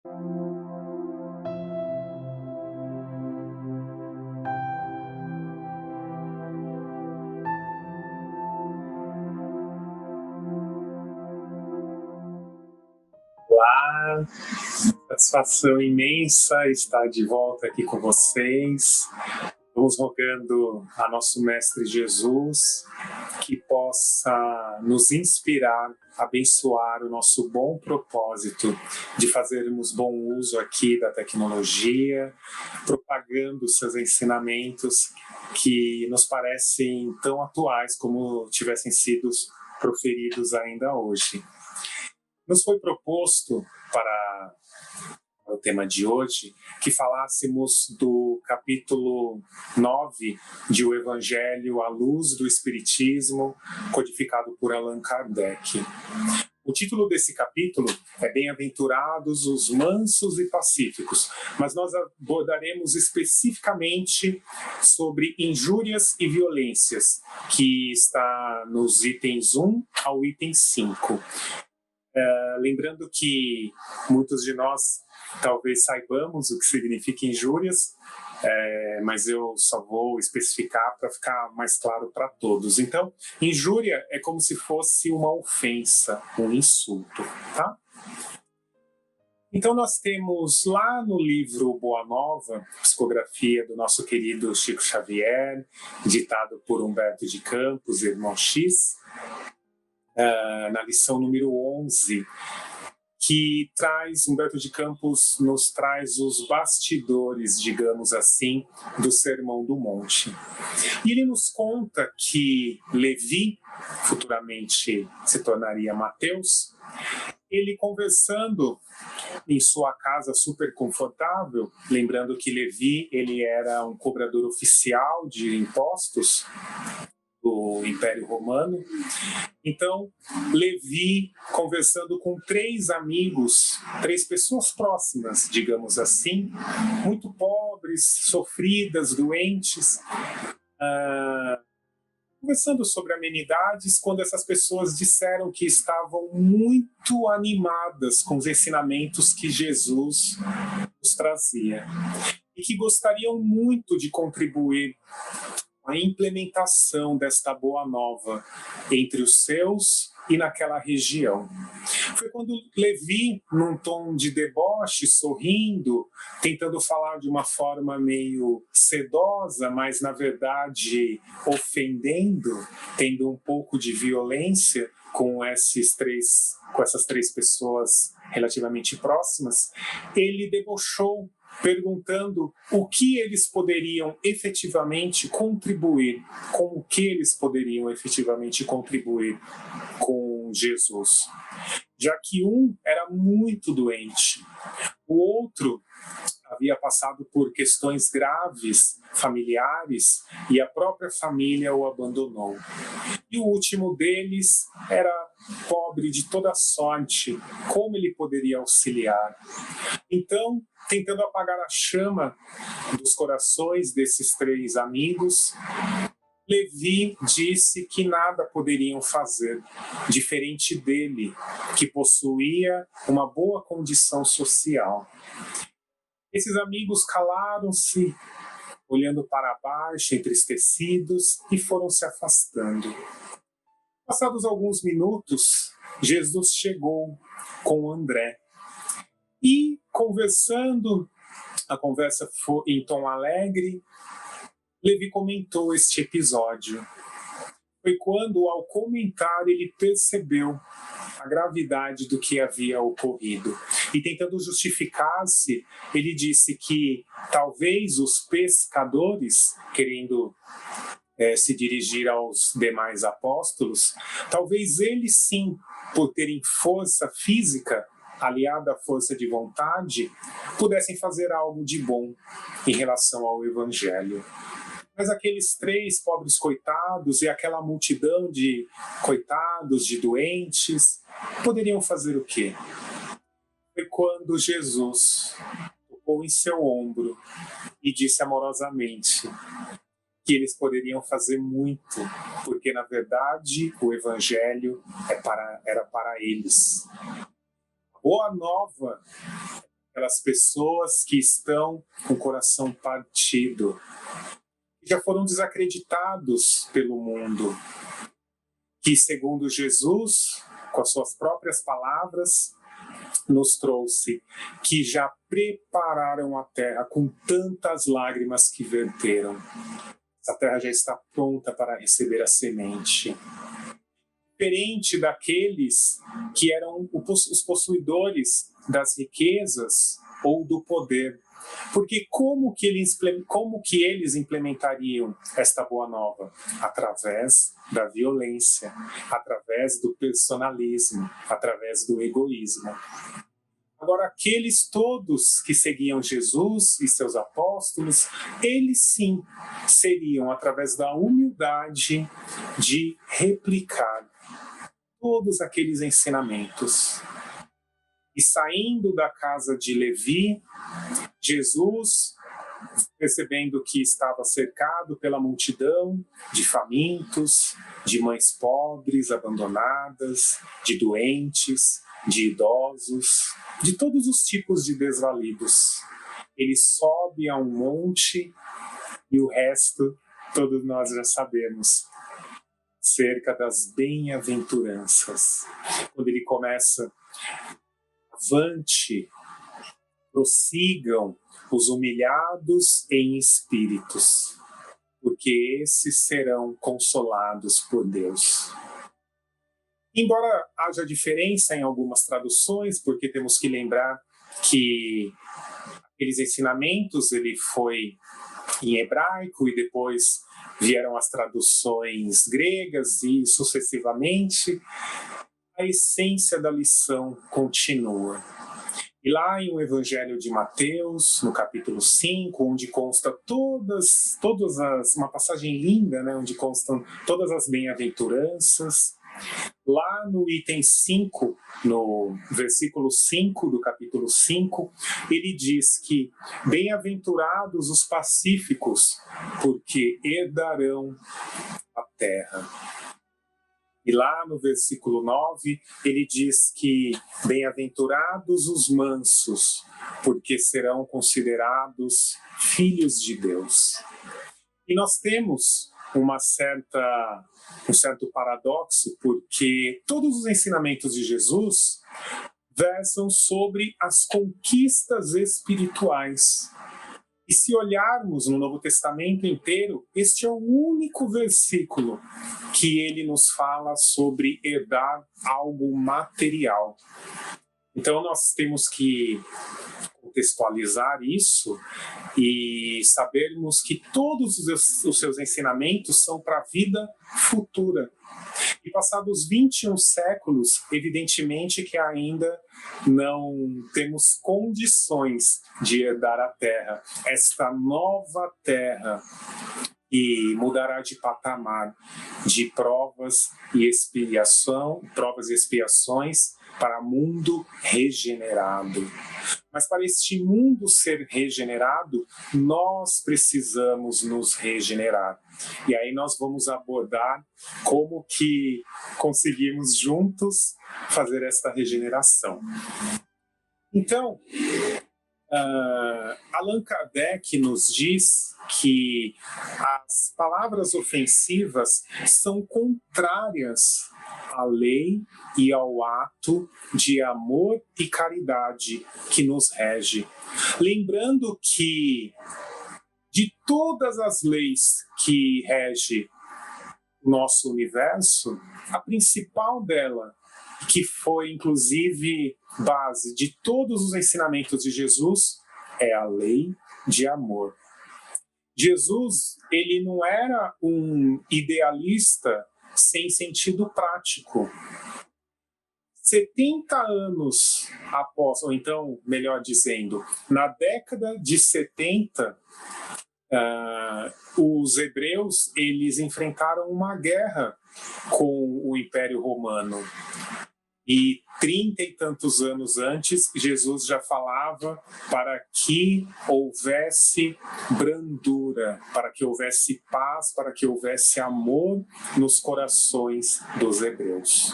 Olá, satisfação imensa estar de volta aqui com vocês. Vamos rogando a nosso Mestre Jesus que possa nos inspirar, abençoar o nosso bom propósito de fazermos bom uso aqui da tecnologia, propagando seus ensinamentos que nos parecem tão atuais como tivessem sido proferidos ainda hoje. Nos foi proposto para o tema de hoje que falássemos do capítulo 9 de O Evangelho à Luz do Espiritismo, codificado por Allan Kardec. O título desse capítulo é Bem-aventurados os mansos e pacíficos, mas nós abordaremos especificamente sobre injúrias e violências, que está nos itens 1 ao item 5. Lembrando que muitos de nós talvez saibamos o que significa injúrias, mas eu só vou especificar para ficar mais claro para todos. Então, injúria é como se fosse uma ofensa, um insulto, tá? Então, nós temos lá no livro Boa Nova, psicografia do nosso querido Chico Xavier, ditado por Humberto de Campos, irmão X, na lição número 11, que Humberto de Campos nos traz os bastidores, digamos assim, do Sermão do Monte. E ele nos conta que Levi, futuramente se tornaria Mateus, ele conversando em sua casa super confortável, lembrando que Levi ele era um cobrador oficial de impostos do Império Romano. Então, Levi, conversando com três amigos, três pessoas próximas, digamos assim, muito pobres, sofridas, doentes, conversando sobre amenidades, quando essas pessoas disseram que estavam muito animadas com os ensinamentos que Jesus nos trazia e que gostariam muito de contribuir a implementação desta boa nova entre os seus e naquela região. Foi quando Levi, num tom de deboche, sorrindo, tentando falar de uma forma meio sedosa, mas na verdade ofendendo, tendo um pouco de violência com essas três pessoas relativamente próximas, ele debochou, perguntando o que eles poderiam efetivamente contribuir, com o que eles poderiam efetivamente contribuir com Jesus. Já que um era muito doente, o outro havia passado por questões graves familiares e a própria família o abandonou. E o último deles era pobre de toda sorte. Como ele poderia auxiliar? Então, tentando apagar a chama dos corações desses três amigos, Levi disse que nada poderiam fazer, diferente dele, que possuía uma boa condição social. Esses amigos calaram-se, olhando para baixo, entristecidos, e foram se afastando. Passados alguns minutos, Jesus chegou com André. E conversando, a conversa foi em tom alegre, Levi comentou este episódio. Foi quando, ao comentar, ele percebeu a gravidade do que havia ocorrido. E tentando justificar-se, ele disse que talvez os pescadores, querendo se dirigir aos demais apóstolos, talvez eles sim, por terem força física, aliada à força de vontade, pudessem fazer algo de bom em relação ao Evangelho. Mas aqueles três pobres coitados e aquela multidão de coitados, de doentes, poderiam fazer o quê? Foi quando Jesus tocou em seu ombro e disse amorosamente que eles poderiam fazer muito, porque na verdade o Evangelho era para eles. A boa nova das pessoas que estão com o coração partido, que já foram desacreditados pelo mundo, que, segundo Jesus, com as suas próprias palavras, nos trouxe, que já prepararam a terra com tantas lágrimas que verteram. Essa terra já está pronta para receber a semente. Diferente daqueles que eram os possuidores das riquezas ou do poder. Porque como que eles implementariam esta boa nova? Através da violência, através do personalismo, através do egoísmo. Agora, aqueles todos que seguiam Jesus e seus apóstolos, eles sim seriam, através da humildade, de replicar todos aqueles ensinamentos. E saindo da casa de Levi, Jesus, percebendo que estava cercado pela multidão de famintos, de mães pobres, abandonadas, de doentes, de idosos, de todos os tipos de desvalidos. Ele sobe a um monte e o resto todos nós já sabemos, cerca das bem-aventuranças. Quando ele começa: avante, prossigam os humilhados em espíritos, porque esses serão consolados por Deus. Embora haja diferença em algumas traduções, porque temos que lembrar que aqueles ensinamentos ele foi em hebraico e depois vieram as traduções gregas e sucessivamente, a essência da lição continua. E lá em o Evangelho de Mateus, no capítulo 5, onde consta uma passagem linda, né, onde constam todas as bem-aventuranças, lá no item 5, no versículo 5 do capítulo 5, ele diz que bem-aventurados os pacíficos, porque herdarão a terra. E lá no versículo 9, ele diz que bem-aventurados os mansos, porque serão considerados filhos de Deus. E nós temos um certo paradoxo, porque todos os ensinamentos de Jesus versam sobre as conquistas espirituais. E se olharmos no Novo Testamento inteiro, este é o único versículo que ele nos fala sobre herdar algo material. Então nós temos que contextualizar isso e sabermos que todos os seus ensinamentos são para a vida futura. E passados 21 séculos, evidentemente que ainda não temos condições de herdar a terra, esta nova terra, e mudará de patamar de provas e expiações para mundo regenerado. Mas para este mundo ser regenerado, nós precisamos nos regenerar. E aí nós vamos abordar como que conseguimos juntos fazer esta regeneração. Então, Allan Kardec nos diz que as palavras ofensivas são contrárias à lei e ao ato de amor e caridade que nos rege. Lembrando que de todas as leis que rege o nosso universo, a principal dela, que foi inclusive base de todos os ensinamentos de Jesus, é a lei de amor. Jesus, ele não era um idealista sem sentido prático. 70 anos após, ou então, melhor dizendo, na década de 70, os hebreus eles enfrentaram uma guerra com o Império Romano. E 30 e tantos anos antes, Jesus já falava para que houvesse brandura, para que houvesse paz, para que houvesse amor nos corações dos hebreus.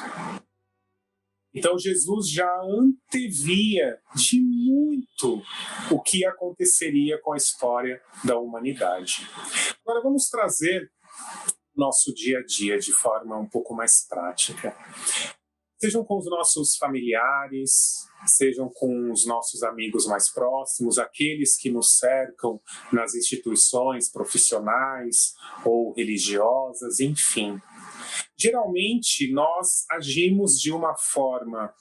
Então Jesus já antevia de muito o que aconteceria com a história da humanidade. Agora vamos trazer nosso dia a dia de forma um pouco mais prática. Sejam com os nossos familiares, sejam com os nossos amigos mais próximos, aqueles que nos cercam nas instituições profissionais ou religiosas, enfim. Geralmente, nós agimos de uma forma,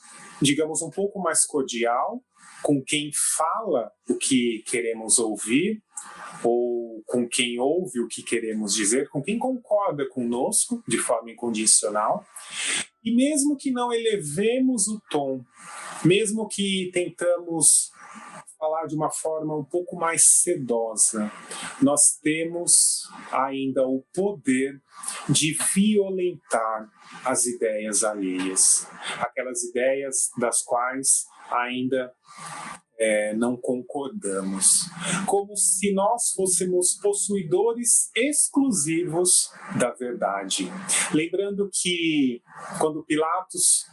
digamos, um pouco mais cordial, com quem fala o que queremos ouvir, ou com quem ouve o que queremos dizer, com quem concorda conosco de forma incondicional. E mesmo que não elevemos o tom, mesmo que tentamos falar de uma forma um pouco mais sedosa, nós temos ainda o poder de violentar as ideias alheias, aquelas ideias das quais ainda não concordamos, como se nós fôssemos possuidores exclusivos da verdade. Lembrando que quando Pilatos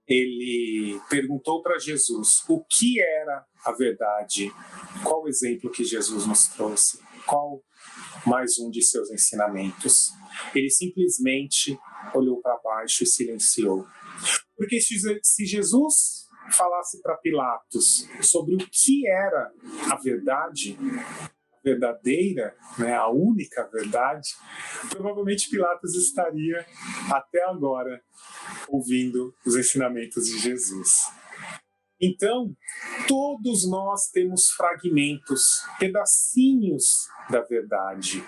ele perguntou para Jesus o que era a verdade, qual o exemplo que Jesus nos trouxe, qual mais um de seus ensinamentos, ele simplesmente olhou para baixo e silenciou. Porque se Jesus falasse para Pilatos sobre o que era a verdade, a verdadeira, né, a única verdade, provavelmente Pilatos estaria até agora ouvindo os ensinamentos de Jesus. Então, todos nós temos fragmentos, pedacinhos da verdade.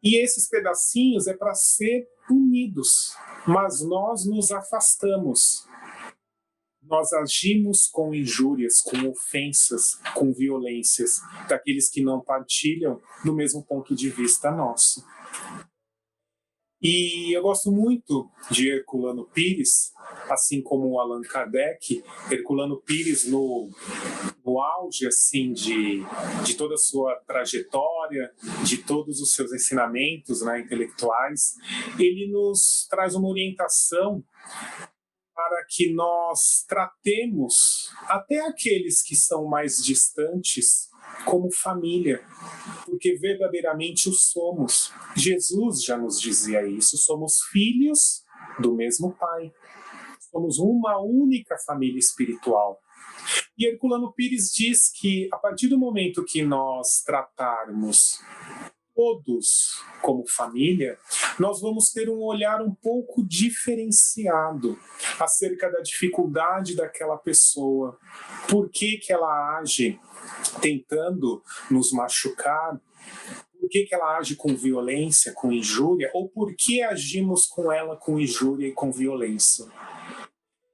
E esses pedacinhos é para ser unidos, mas nós nos afastamos. Nós agimos com injúrias, com ofensas, com violências daqueles que não partilham do mesmo ponto de vista nosso. E eu gosto muito de Herculano Pires, assim como o Allan Kardec. Herculano Pires, no auge assim, de toda a sua trajetória, de todos os seus ensinamentos, né, intelectuais, ele nos traz uma orientação para que nós tratemos até aqueles que são mais distantes como família, porque verdadeiramente o somos. Jesus já nos dizia isso, somos filhos do mesmo Pai. Somos uma única família espiritual. E Herculano Pires diz que a partir do momento que nós tratarmos todos como família, nós vamos ter um olhar um pouco diferenciado acerca da dificuldade daquela pessoa, por que ela age tentando nos machucar, por que ela age com violência, com injúria, ou por que agimos com ela com injúria e com violência.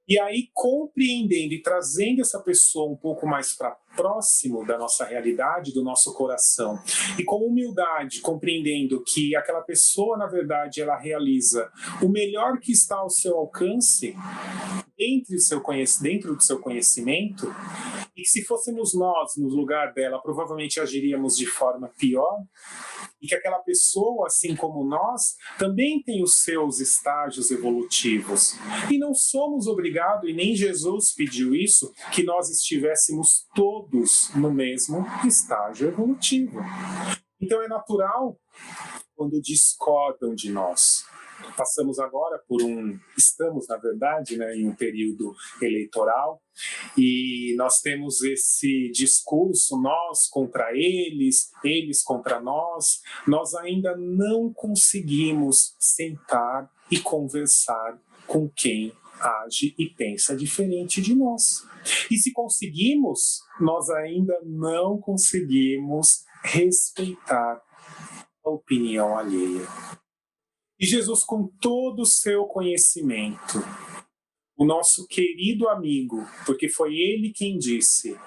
E aí, compreendendo e trazendo essa pessoa um pouco mais para próximo da nossa realidade, do nosso coração, e com humildade, compreendendo que aquela pessoa, na verdade, ela realiza o melhor que está ao seu alcance, dentro do seu conhecimento, e que se fôssemos nós no lugar dela, provavelmente agiríamos de forma pior, e que aquela pessoa, assim como nós, também tem os seus estágios evolutivos. E não somos obrigados, e nem Jesus pediu isso, que nós estivéssemos todos no mesmo estágio evolutivo. Então é natural quando discordam de nós. Estamos, na verdade, né, em um período eleitoral, e nós temos esse discurso, nós contra eles, eles contra nós. Nós ainda não conseguimos sentar e conversar com quem age e pensa diferente de nós. E se conseguimos, nós ainda não conseguimos respeitar a opinião alheia. E Jesus, com todo o seu conhecimento, o nosso querido amigo, porque foi ele quem disse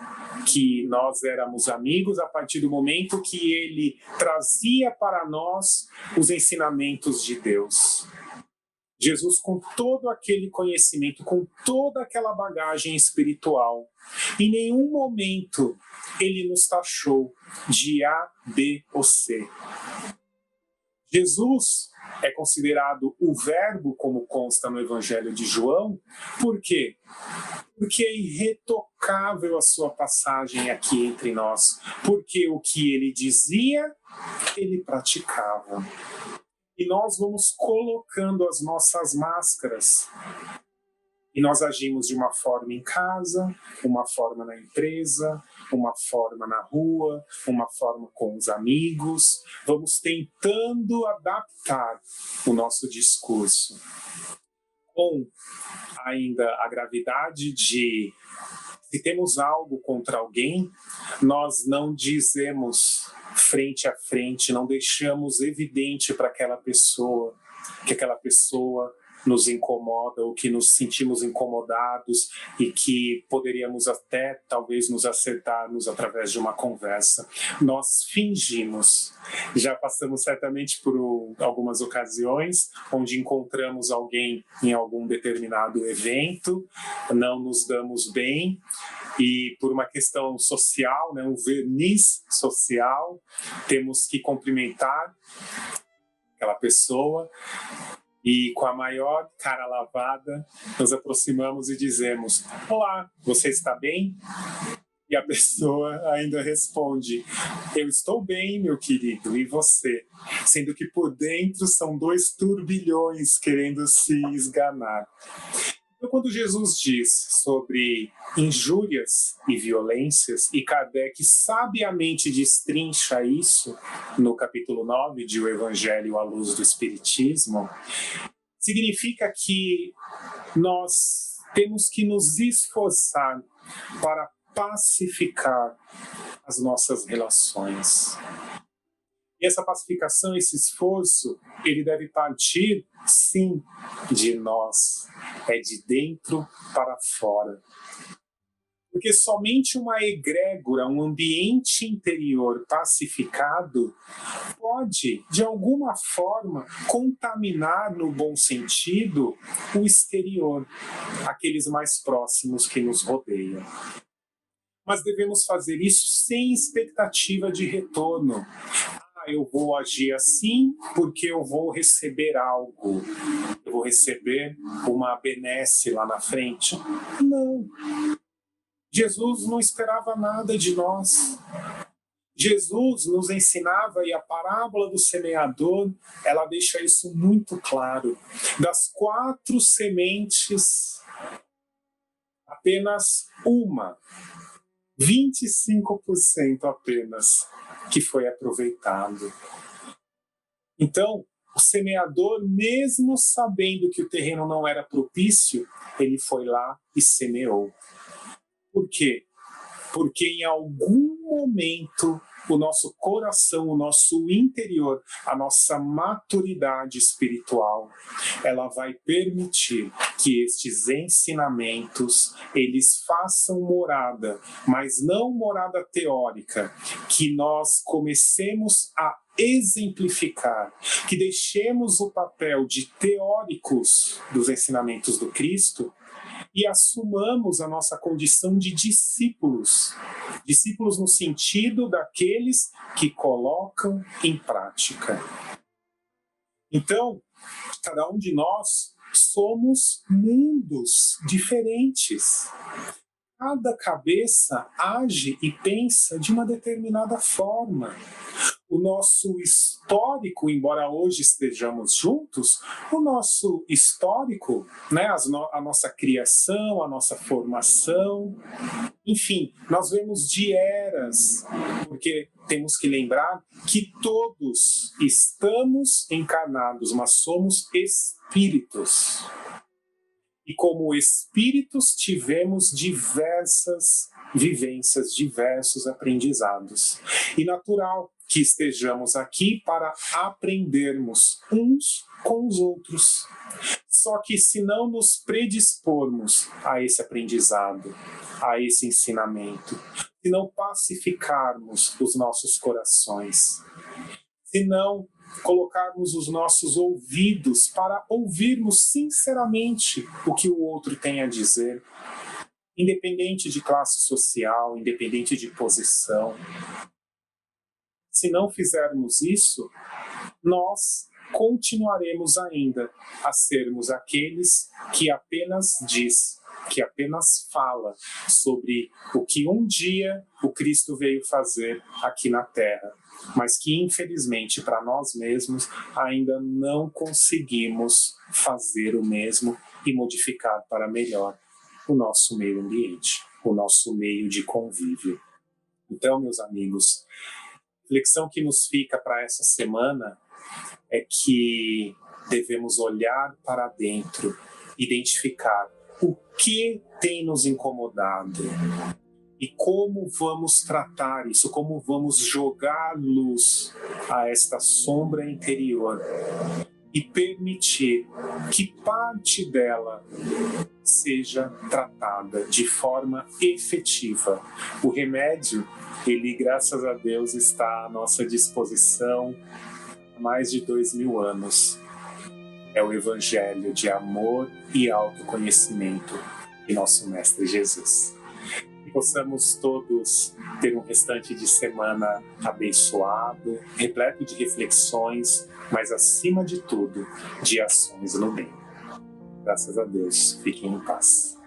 que nós éramos amigos a partir do momento que ele trazia para nós os ensinamentos de Deus. Jesus, com todo aquele conhecimento, com toda aquela bagagem espiritual, em nenhum momento ele nos taxou de A, B ou C. Jesus é considerado o Verbo, como consta no Evangelho de João, por quê? Porque é irretocável a sua passagem aqui entre nós, porque o que ele dizia, ele praticava. E nós vamos colocando as nossas máscaras. E nós agimos de uma forma em casa, uma forma na empresa, uma forma na rua, uma forma com os amigos. Vamos tentando adaptar o nosso discurso com ainda a gravidade de, se temos algo contra alguém, nós não dizemos frente a frente, não deixamos evidente para aquela pessoa que aquela pessoa nos incomoda ou que nos sentimos incomodados e que poderíamos até talvez nos acertarmos através de uma conversa. Nós fingimos. Já passamos certamente por algumas ocasiões onde encontramos alguém em algum determinado evento, não nos damos bem e por uma questão social, um verniz social, temos que cumprimentar aquela pessoa e com a maior cara lavada nos aproximamos e dizemos: olá, você está bem? E a pessoa ainda responde: eu estou bem, meu querido, e você? Sendo que por dentro são 2 turbilhões querendo se esganar. Então, quando Jesus diz sobre injúrias e violências, e Kardec sabiamente destrincha isso no capítulo 9 de O Evangelho à Luz do Espiritismo, significa que nós temos que nos esforçar para pacificar as nossas relações. E essa pacificação, esse esforço, ele deve partir, sim, de nós. É de dentro para fora. Porque somente uma egrégora, um ambiente interior pacificado, pode, de alguma forma, contaminar, no bom sentido, o exterior, aqueles mais próximos que nos rodeiam. Mas devemos fazer isso sem expectativa de retorno. Eu vou agir assim porque eu vou receber algo. Eu vou receber uma benesse lá na frente. Não. Jesus não esperava nada de nós. Jesus nos ensinava, e a parábola do semeador, ela deixa isso muito claro. Das 4 sementes, apenas uma, 25% apenas, que foi aproveitado. Então, o semeador, mesmo sabendo que o terreno não era propício, ele foi lá e semeou. Por quê? Porque em algum momento o nosso coração, o nosso interior, a nossa maturidade espiritual, ela vai permitir que estes ensinamentos, eles façam morada, mas não morada teórica, que nós comecemos a exemplificar, que deixemos o papel de teóricos dos ensinamentos do Cristo e assumamos a nossa condição de discípulos. Discípulos no sentido daqueles que colocam em prática. Então, cada um de nós somos mundos diferentes. Cada cabeça age e pensa de uma determinada forma. O nosso histórico, embora hoje estejamos juntos, o nosso histórico, a nossa criação, a nossa formação, enfim, nós vemos de eras, porque temos que lembrar que todos estamos encarnados, mas somos espíritos. E como espíritos tivemos diversas vivências, diversos aprendizados. E natural que estejamos aqui para aprendermos uns com os outros. Só que se não nos predispormos a esse aprendizado, a esse ensinamento, se não pacificarmos os nossos corações, se não colocarmos os nossos ouvidos para ouvirmos sinceramente o que o outro tem a dizer, independente de classe social, independente de posição. Se não fizermos isso, nós continuaremos ainda a sermos aqueles que apenas diz, que apenas fala sobre o que um dia o Cristo veio fazer aqui na Terra, mas que infelizmente para nós mesmos ainda não conseguimos fazer o mesmo e modificar para melhor o nosso meio ambiente, o nosso meio de convívio. Então, meus amigos, a reflexão que nos fica para essa semana é que devemos olhar para dentro, identificar o que tem nos incomodado e como vamos tratar isso, como vamos jogar luz a esta sombra interior e permitir que parte dela seja tratada de forma efetiva. O remédio, ele, graças a Deus, está à nossa disposição há mais de 2000 anos. É o Evangelho de amor e autoconhecimento de nosso Mestre Jesus. Que possamos todos ter um restante de semana abençoado, repleto de reflexões, mas acima de tudo, de ações no bem. Graças a Deus, fiquem em paz.